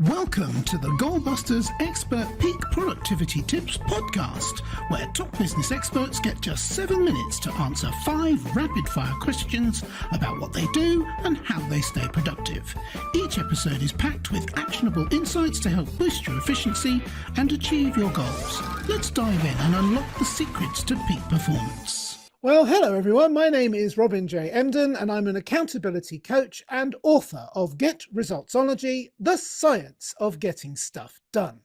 Welcome to the Goalbusters Expert Peak Productivity Tips podcast, where top business experts get just 7 minutes to answer 5 rapid-fire questions about what they do and how they stay productive. Each episode is packed with actionable insights to help boost your efficiency and achieve your goals. Let's dive in and unlock the secrets to peak performance. Well, hello everyone. My name is Robin J. Emden and I'm an accountability coach and author of Get Resultsology, The Science of Getting Stuff Done.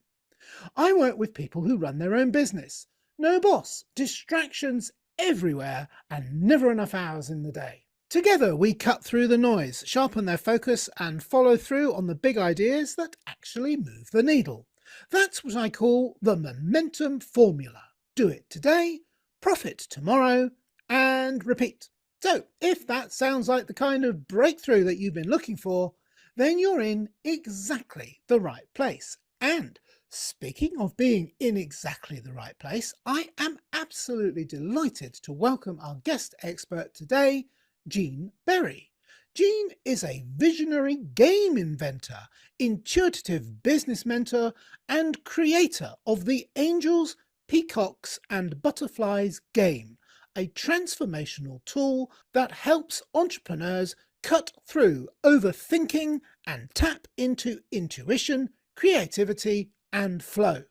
I work with people who run their own business. No boss, distractions everywhere, and never enough hours in the day. Together we cut through the noise, sharpen their focus, and follow through on the big ideas that actually move the needle. That's what I call the momentum formula. Do it today, profit tomorrow, and repeat. So if that sounds like the kind of breakthrough that you've been looking for, then you're in exactly the right place. And speaking of being in exactly the right place, I am absolutely delighted to welcome our guest expert today, Jean Berry. Jean is a visionary game inventor, intuitive business mentor, and creator of the Angels, Peacocks and Butterflies game, a transformational tool that helps entrepreneurs cut through overthinking and tap into intuition, creativity, and flow.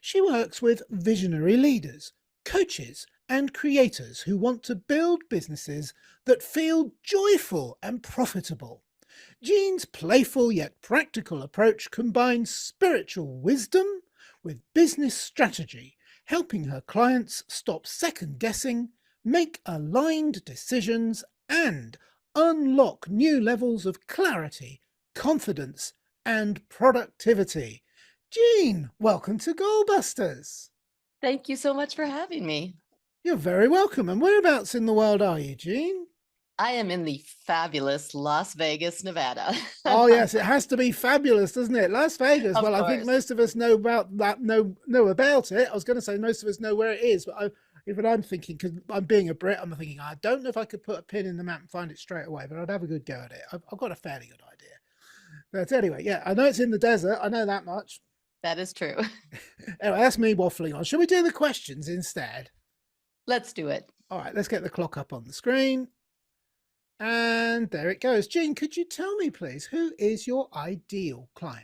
She works with visionary leaders, coaches, and creators who want to build businesses that feel joyful and profitable. Jean's playful yet practical approach combines spiritual wisdom with business strategy, helping her clients stop second-guessing, make aligned decisions, and unlock new levels of clarity, confidence, and productivity. Jean, welcome to Goalbusters. Thank you so much for having me. You're very welcome. And whereabouts in the world are you, Jean? I am in the fabulous Las Vegas, Nevada. Oh yes, it has to be fabulous, doesn't it? Las Vegas. Of Well, course. I think most of us know about that. Know about it. I was going to say most of us know where it is, but even I'm thinking, because I'm being a Brit, I'm thinking I don't know if I could put a pin in the map and find it straight away, but I'd have a good go at it. I've got a fairly good idea. But anyway, yeah, I know it's in the desert. I know that much. That is true. Anyway, that's me waffling on. Shall we do the questions instead? Let's do it. All right, let's get the clock up on the screen. And there it goes. Jean, could you tell me, please, who is your ideal client?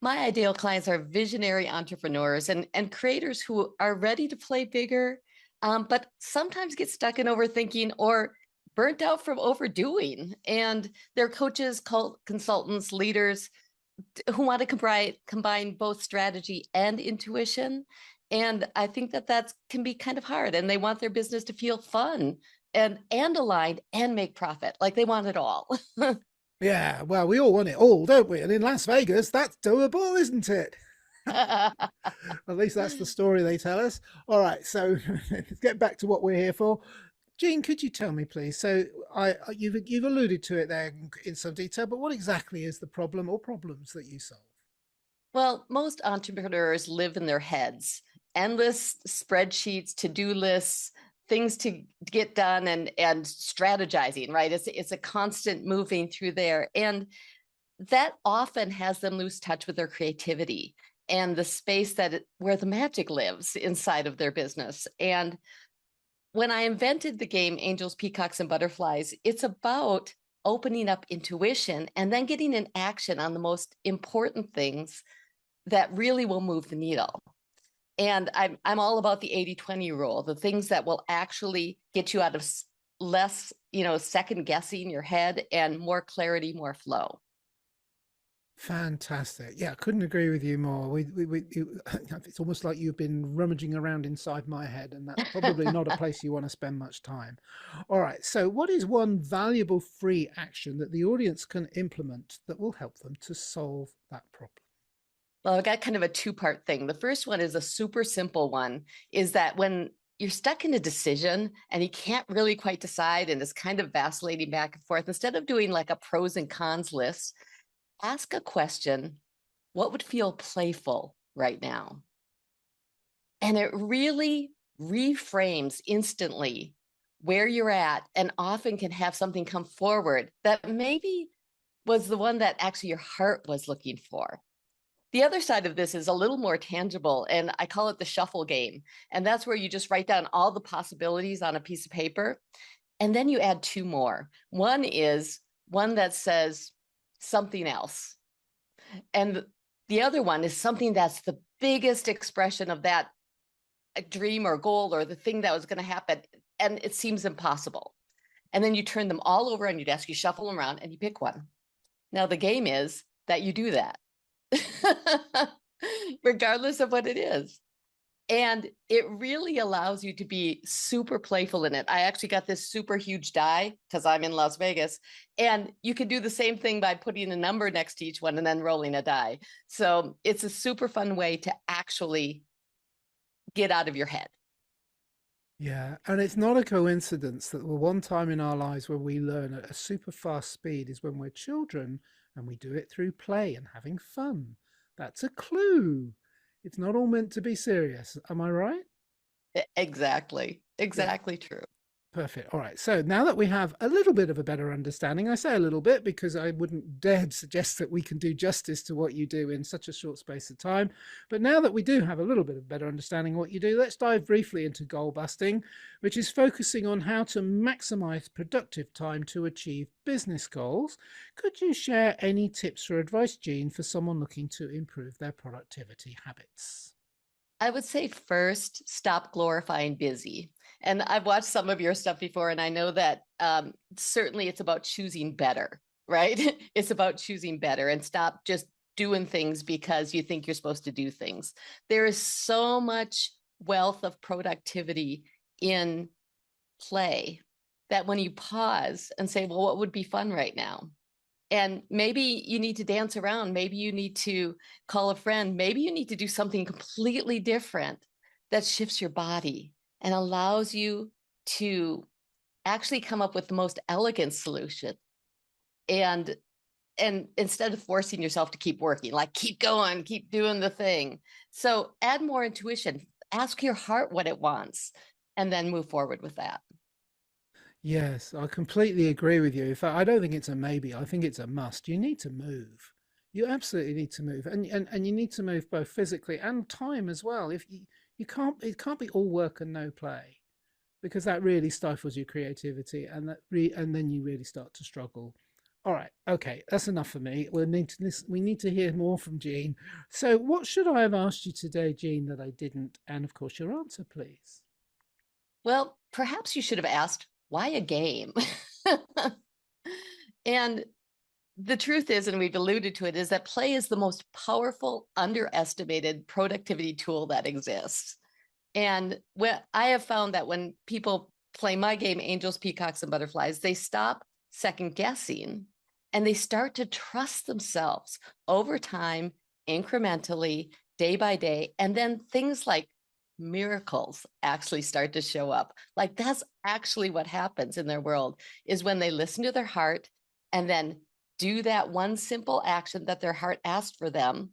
My ideal clients are visionary entrepreneurs and creators who are ready to play bigger, but sometimes get stuck in overthinking or burnt out from overdoing. And they're coaches, consultants, leaders who want to combine both strategy and intuition. And I think that can be kind of hard. And they want their business to feel fun and aligned and make profit. Like they want it all. Yeah, well, we all want it all, don't we? And in Las Vegas, that's doable, isn't it? At least that's the story they tell us. All right, so let's get back to what we're here for. Jean, could you tell me, please? So you've alluded to it there in some detail, but what exactly is the problem or problems that you solve? Well, most entrepreneurs live in their heads. Endless spreadsheets, to-do lists, things to get done, and strategizing, right? It's a constant moving through there. And that often has them lose touch with their creativity and the space where the magic lives inside of their business. And when I invented the game Angels, Peacocks, and Butterflies, it's about opening up intuition and then getting in action on the most important things that really will move the needle. And I'm all about the 80-20 rule, the things that will actually get you out of less, second guessing your head and more clarity, more flow. Fantastic. Yeah, I couldn't agree with you more. It's almost like you've been rummaging around inside my head, and that's probably not a place you want to spend much time. All right. So what is one valuable free action that the audience can implement that will help them to solve that problem? Well, I've got kind of a two-part thing. The first one is a super simple one, is that when you're stuck in a decision and you can't really quite decide and it's kind of vacillating back and forth, instead of doing like a pros and cons list, ask a question: what would feel playful right now? And it really reframes instantly where you're at, and often can have something come forward that maybe was the one that actually your heart was looking for. The other side of this is a little more tangible, and I call it the shuffle game. And that's where you just write down all the possibilities on a piece of paper, and then you add two more. One is one that says something else. And the other one is something that's the biggest expression of that dream or goal or the thing that was going to happen. And it seems impossible. And then you turn them all over on your desk, you shuffle them around, and you pick one. Now, the game is that you do that, regardless of what it is. And it really allows you to be super playful in it. I actually got this super huge die because I'm in Las Vegas. And you can do the same thing by putting a number next to each one and then rolling a die. So it's a super fun way to actually get out of your head. Yeah, and it's not a coincidence that the one time in our lives where we learn at a super fast speed is when we're children, and we do it through play and having fun. That's a clue. It's not all meant to be serious. Am I right? Exactly. Yeah, Exactly true. perfect. All right. So now that we have a little bit of a better understanding, I say a little bit because I wouldn't dare suggest that we can do justice to what you do in such a short space of time. But now that we do have a little bit of better understanding of what you do, let's dive briefly into goal busting, which is focusing on how to maximize productive time to achieve business goals. Could you share any tips or advice, Jean, for someone looking to improve their productivity habits? I would say first, stop glorifying busy. And I've watched some of your stuff before, and I know that certainly it's about choosing better, right? It's about choosing better and stop just doing things because you think you're supposed to do things. There is so much wealth of productivity in play that when you pause and say, well, what would be fun right now? And maybe you need to dance around. Maybe you need to call a friend. Maybe you need to do something completely different that shifts your body and allows you to actually come up with the most elegant solution. And and instead of forcing yourself to keep working, like keep going, keep doing the thing. So add more intuition. Ask your heart what it wants, and then move forward with that. Yes, I completely agree with you. In fact, I don't think it's a maybe. I think it's a must. You need to move. You absolutely need to move, and you need to move both physically and time as well. If you can't, it can't be all work and no play, because that really stifles your creativity, and then you really start to struggle. All right, okay, that's enough for me. We need to hear more from Jean. So, what should I have asked you today, Jean, that I didn't? And of course, your answer, please. Well, perhaps you should have asked, why a game? And the truth is, and we've alluded to it, is that play is the most powerful, underestimated productivity tool that exists. And when I have found that when people play my game, Angels, Peacocks, and Butterflies, they stop second guessing and they start to trust themselves over time, incrementally, day by day. And then things like miracles actually start to show up. Like that's actually what happens in their world is when they listen to their heart and then do that one simple action that their heart asked for them.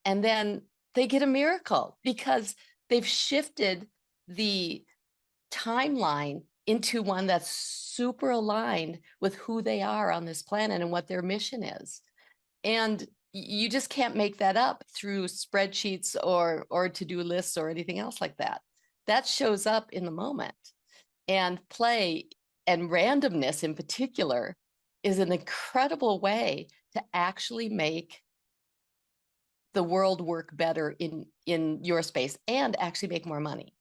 And then they get a miracle because they've shifted the timeline into one that's super aligned with who they are on this planet and what their mission is. And you just can't make that up through spreadsheets or to-do lists or anything else like that. That shows up in the moment. And play and randomness in particular is an incredible way to actually make the world work better in your space and actually make more money.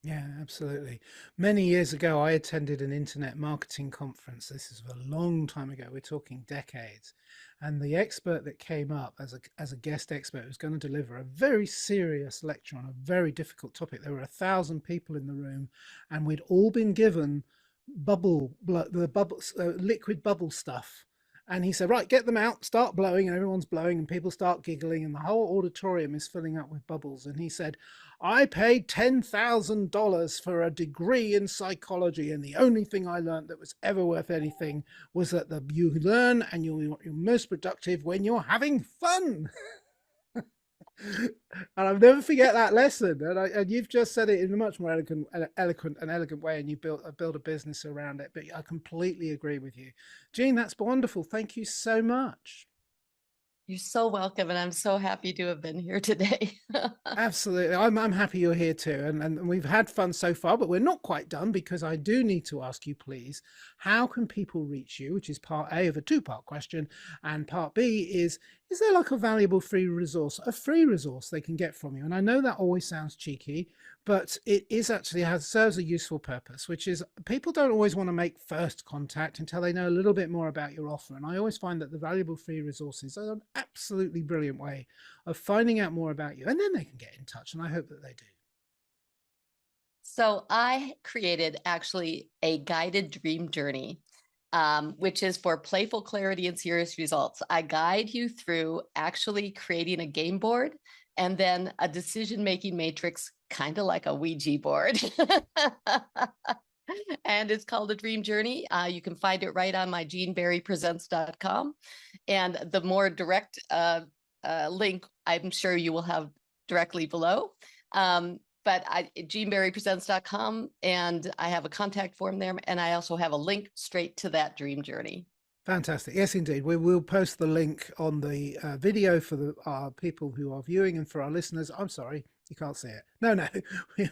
Yeah, absolutely. Many years ago, I attended an internet marketing conference. This is a long time ago. We're talking decades. And the expert that came up as a guest expert was going to deliver a very serious lecture on a very difficult topic. There were 1,000 people in the room, and we'd all been given liquid bubble stuff. And he said, right, get them out, start blowing, and everyone's blowing, and people start giggling, and the whole auditorium is filling up with bubbles. And he said, I paid $10,000 for a degree in psychology, and the only thing I learned that was ever worth anything was that you learn and you're most productive when you're having fun. And I'll never forget that lesson. And you've just said it in a much more elegant way, and you built a business around it. But I completely agree with you, Jean. That's wonderful. Thank you so much. You're so welcome, and I'm so happy to have been here today. Absolutely. I'm happy you're here too. And we've had fun so far, but we're not quite done, because I do need to ask you, please, how can people reach you, which is part A of a two-part question. And part B is there like a valuable free resource they can get from you? And I know that always sounds cheeky, but it is actually serves a useful purpose, which is people don't always want to make first contact until they know a little bit more about your offer. And I always find that the valuable free resources are an absolutely brilliant way of finding out more about you, and then they can get in touch, and I hope that they do. So I created actually a guided dream journey, which is for playful clarity and serious results. I guide you through actually creating a game board and then a decision-making matrix, kind of like a Ouija board. And it's called a dream journey. You can find it right on my jeanberrypresents.com. And the more direct link, I'm sure you will have directly below. But jeanberrypresents.com, and I have a contact form there, and I also have a link straight to that dream journey. Fantastic. Yes, indeed. We will post the link on the video for our people who are viewing, and for our listeners. I'm sorry, you can't see it. No,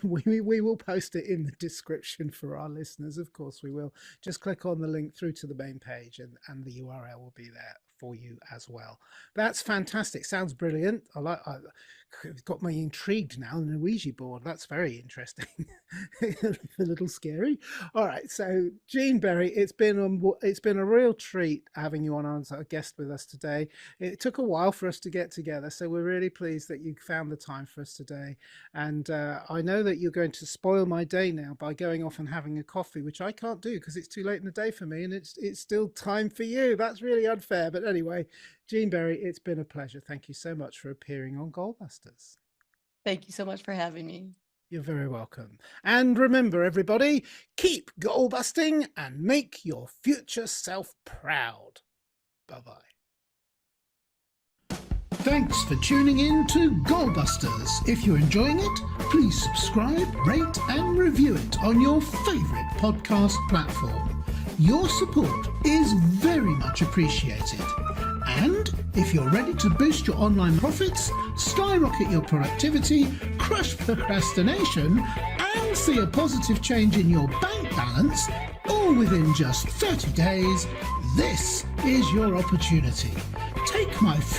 we will post it in the description for our listeners. Of course we will. Just click on the link through to the main page, and the URL will be there for you as well. That's fantastic. Sounds brilliant. It's got me intrigued now. The Ouija board. That's very interesting. A little scary. All right. So Jean Berry, it's been a real treat having you on as a guest with us today. It took a while for us to get together, so we're really pleased that you found the time for us today. And I know that you're going to spoil my day now by going off and having a coffee, which I can't do because it's too late in the day for me, and it's still time for you. That's really unfair. But anyway, Jean Berry, it's been a pleasure. Thank you so much for appearing on Goalbusters. Thank you so much for having me. You're very welcome. And remember, everybody, keep goal busting and make your future self proud. Bye-bye. Thanks for tuning in to Goalbusters. If you're enjoying it, please subscribe, rate and review it on your favourite podcast platform. Your support is very much appreciated. And if you're ready to boost your online profits, skyrocket your productivity, crush procrastination, and see a positive change in your bank balance, all within just 30 days, this is your opportunity. Take my free